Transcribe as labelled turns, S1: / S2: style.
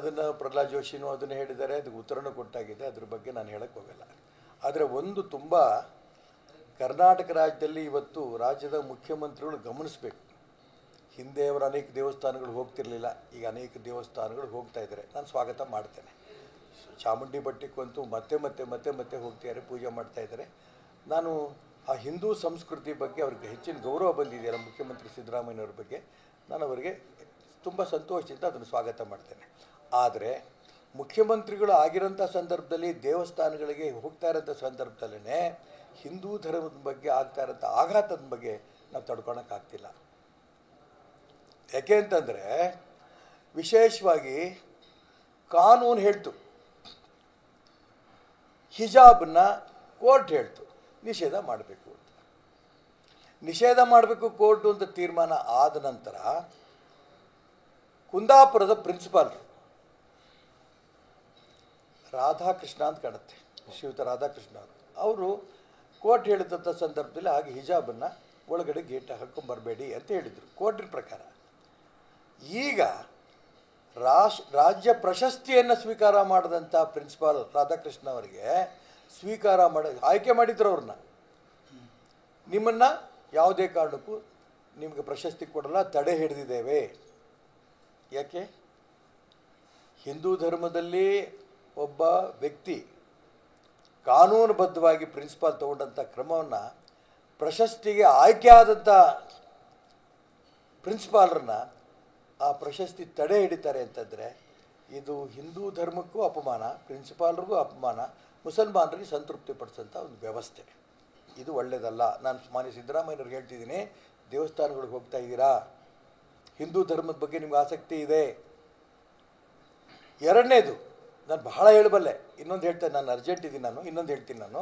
S1: ಅದನ್ನು ಪ್ರಹ್ಲಾದ್ ಜೋಶಿನೂ ಅದನ್ನು ಹೇಳಿದ್ದಾರೆ, ಅದಕ್ಕೆ ಉತ್ತರನೂ ಕೊಟ್ಟಾಗಿದೆ, ಅದ್ರ ಬಗ್ಗೆ ನಾನು ಹೇಳಕ್ಕೆ ಹೋಗಲ್ಲ. ಆದರೆ ಒಂದು ತುಂಬ ಕರ್ನಾಟಕ ರಾಜ್ಯದಲ್ಲಿ ಇವತ್ತು ರಾಜ್ಯದ ಮುಖ್ಯಮಂತ್ರಿಗಳು ಗಮನಿಸಬೇಕು. ಹಿಂದೆ ಅವರು ಅನೇಕ ದೇವಸ್ಥಾನಗಳು ಹೋಗ್ತಿರಲಿಲ್ಲ, ಈಗ ಅನೇಕ ದೇವಸ್ಥಾನಗಳು ಹೋಗ್ತಾ ಇದ್ದಾರೆ. ನಾನು ಸ್ವಾಗತ ಮಾಡ್ತೇನೆ. ಚಾಮುಂಡಿ ಬೆಟ್ಟಕ್ಕಂತೂ ಮತ್ತೆ ಮತ್ತೆ ಮತ್ತೆ ಮತ್ತೆ ಹೋಗ್ತಿದ್ದಾರೆ, ಪೂಜೆ ಮಾಡ್ತಾ ಇದ್ದಾರೆ. ನಾನು ಆ ಹಿಂದೂ ಸಂಸ್ಕೃತಿ ಬಗ್ಗೆ ಅವ್ರಿಗೆ ಹೆಚ್ಚಿನ ಗೌರವ ಬಂದಿದೆಯಲ್ಲ ಮುಖ್ಯಮಂತ್ರಿ ಸಿದ್ದರಾಮಯ್ಯವ್ರ ಬಗ್ಗೆ, ನಾನು ಅವರಿಗೆ ತುಂಬ ಸಂತೋಷದಿಂದ ಅದನ್ನು ಸ್ವಾಗತ ಮಾಡ್ತೇನೆ. ಆದರೆ ಮುಖ್ಯಮಂತ್ರಿಗಳು ಆಗಿರೋಂಥ ಸಂದರ್ಭದಲ್ಲಿ ದೇವಸ್ಥಾನಗಳಿಗೆ ಹೋಗ್ತಾ ಇರೋಂಥ ಸಂದರ್ಭದಲ್ಲೇ ಹಿಂದೂ ಧರ್ಮದ ಬಗ್ಗೆ ಆಗ್ತಾ ಇರೋಂಥ ಆಘಾತದ ಬಗ್ಗೆ ನಾವು ತಡ್ಕೊಳಕ್ಕಾಗ್ತಿಲ್ಲ. ಯಾಕೆ ಅಂತಂದರೆ ವಿಶೇಷವಾಗಿ ಕಾನೂನು ಹೇಳ್ತು, ಹಿಜಾಬನ್ನು ಕೋರ್ಟ್ ಹೇಳ್ತು ನಿಷೇಧ ಮಾಡಬೇಕು ಅಂತ. ನಿಷೇಧ ಮಾಡಬೇಕು ಕೋರ್ಟು ಅಂತ ತೀರ್ಮಾನ ಆದ ನಂತರ ಕುಂದಾಪುರದ ಪ್ರಿನ್ಸಿಪಾಲ್ರು ರಾಧಾಕೃಷ್ಣ ಅಂತ ಕಾಣುತ್ತೆ, ಶ್ರೀಯುತ ರಾಧಾಕೃಷ್ಣ ಅವರು ಕೋರ್ಟ್ ಹೇಳಿದಂಥ ಸಂದರ್ಭದಲ್ಲಿ ಹಾಗೆ ಹಿಜಾಬನ್ನು ಒಳಗಡೆ ಗೇಟ್ ಹಾಕೊಂಬರಬೇಡಿ ಅಂತ ಹೇಳಿದರು ಕೋರ್ಟಿನ ಪ್ರಕಾರ. ಈಗ ರಾಜ್ಯ ಪ್ರಶಸ್ತಿಯನ್ನು ಸ್ವೀಕಾರ ಮಾಡಿದಂಥ ಪ್ರಿನ್ಸಿಪಾಲ್ ರಾಧಾಕೃಷ್ಣ ಅವರಿಗೆ ಆಯ್ಕೆ ಮಾಡಿದ್ರು ಅವ್ರನ್ನ, ನಿಮ್ಮನ್ನು ಯಾವುದೇ ಕಾರಣಕ್ಕೂ ನಿಮಗೆ ಪ್ರಶಸ್ತಿ ಕೊಡಲ್ಲ, ತಡೆ ಹಿಡಿದಿದ್ದೇವೆ. ಯಾಕೆ? ಹಿಂದೂ ಧರ್ಮದಲ್ಲಿ ಒಬ್ಬ ವ್ಯಕ್ತಿ ಕಾನೂನುಬದ್ಧವಾಗಿ ಪ್ರಿನ್ಸಿಪಾಲ್ ತಗೊಂಡಂಥ ಕ್ರಮವನ್ನು ಪ್ರಶಸ್ತಿಗೆ ಆಯ್ಕೆ ಆದಂಥ ಪ್ರಿನ್ಸಿಪಾಲ್ರನ್ನ ಆ ಪ್ರಶಸ್ತಿ ತಡೆ ಹಿಡಿತಾರೆ ಅಂತಂದರೆ ಇದು ಹಿಂದೂ ಧರ್ಮಕ್ಕೂ ಅಪಮಾನ, ಪ್ರಿನ್ಸಿಪಾಲ್ರಿಗೂ ಅಪಮಾನ, ಮುಸಲ್ಮಾನರಿಗೆ ಸಂತೃಪ್ತಿ ಪಡಿಸೋಂಥ ಒಂದು ವ್ಯವಸ್ಥೆ. ಇದು ಒಳ್ಳೆಯದಲ್ಲ. ನಾನು ಮಾನ್ಯ ಸಿದ್ದರಾಮಯ್ಯವ್ರಿಗೆ ಹೇಳ್ತಿದ್ದೀನಿ, ದೇವಸ್ಥಾನಗಳಿಗೆ ಹೋಗ್ತಾ ಇದ್ದೀರಾ, ಹಿಂದೂ ಧರ್ಮದ ಬಗ್ಗೆ ನಿಮ್ಗೆ ಆಸಕ್ತಿ ಇದೆ. ಎರಡನೇದು ನಾನು ಬಹಳ ಹೇಳಬಲ್ಲೆ, ಇನ್ನೊಂದು ಹೇಳ್ತೇನೆ, ನಾನು ಅರ್ಜೆಂಟ್ ಇದ್ದೀನಿ, ಇನ್ನೊಂದು ಹೇಳ್ತೀನಿ ನಾನು.